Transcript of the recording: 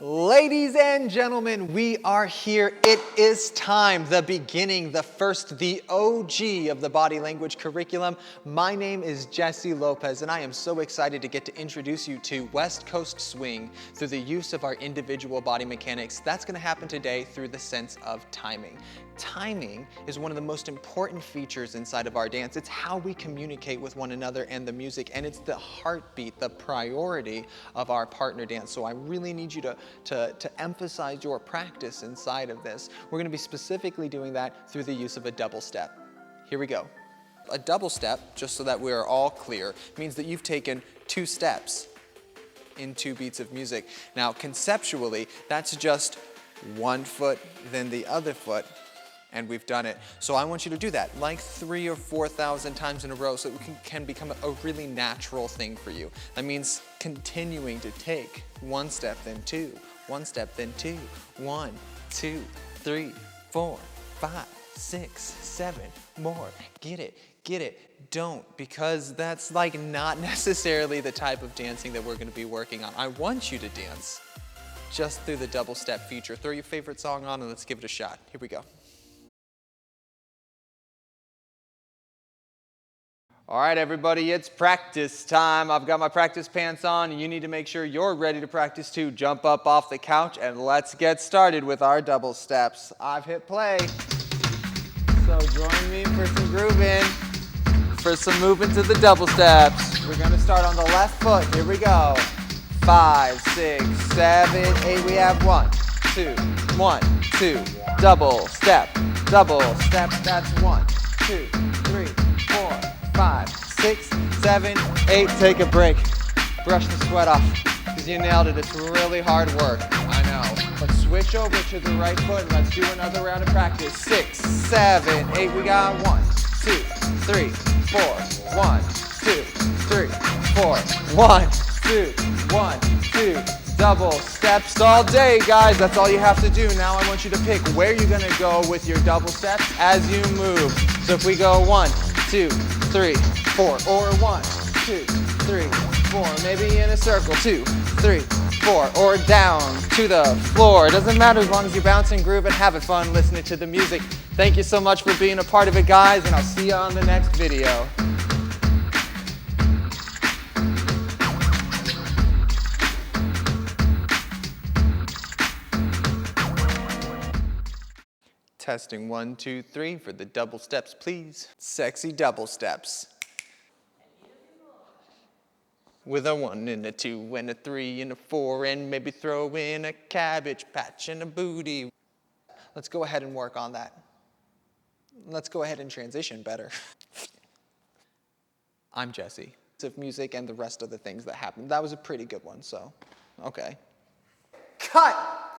Ladies and gentlemen, we are here. It is time, the beginning, the first, the OG of the body language curriculum. My name is Jesse Lopez, and I am so excited to get to introduce you to West Coast Swing through the use of our individual body mechanics. That's going to happen today through the sense of timing. Timing is one of the most important features inside of our dance. It's how we communicate with one another and the music, and it's the heartbeat, the priority of our partner dance. So I really need you to emphasize your practice inside of this. We're going to be specifically doing that through the use of a double step. Here we go. A double step, just so that we are all clear, means that you've taken 2 steps in 2 beats of music. Now, conceptually, that's just 1 foot, then the other foot, and we've done it. So I want you to do that like 3,000 or 4,000 times in a row so it can become a really natural thing for you. That means continuing to take 1 step, then 2, 1 step, then 2, 1, 2, 3, 4, 5, 6, 7, more. Get it, get it. Don't, because that's like not necessarily the type of dancing that we're gonna be working on. I want you to dance just through the double step feature. Throw your favorite song on and let's give it a shot. Here we go. All right, everybody, it's practice time. I've got my practice pants on, and you need to make sure you're ready to practice too. Jump up off the couch, and let's get started with our double steps. I've hit play, so join me for some grooving, for some movement to the double steps. We're gonna start on the left foot. Here we go. 5, 6, 7, 8. We have 1, 2, 1, 2. Double step, double step. That's 1, 2, 3, 4. 5, 6, 7, 8. Take a break. Brush the sweat off because you nailed it. It's really hard work. I know. Let's switch over to the right foot and let's do another round of practice. 6, 7, 8. We got 1, 2, 3, 4. 1, 2, 3, 4. 1, 2, 1, 2. Double steps all day, guys. That's all you have to do. Now I want you to pick where you're gonna go with your double steps as you move. So if we go 1, 2, 3, 4, or 1, 2, 3, 4, maybe in a circle, 2, 3, 4, or down to the floor. It doesn't matter as long as you bounce and groove and having fun listening to the music. Thank you so much for being a part of it, guys, and I'll see you on the next video. Testing 1, 2, 3 for the double steps, please. Sexy double steps. With a 1 and a 2 and a 3 and a 4 and maybe throw in a cabbage patch and a booty. Let's go ahead and work on that. Let's go ahead and transition better. I'm Jesse. Of music and the rest of the things that happened. That was a pretty good one, so, okay. Cut!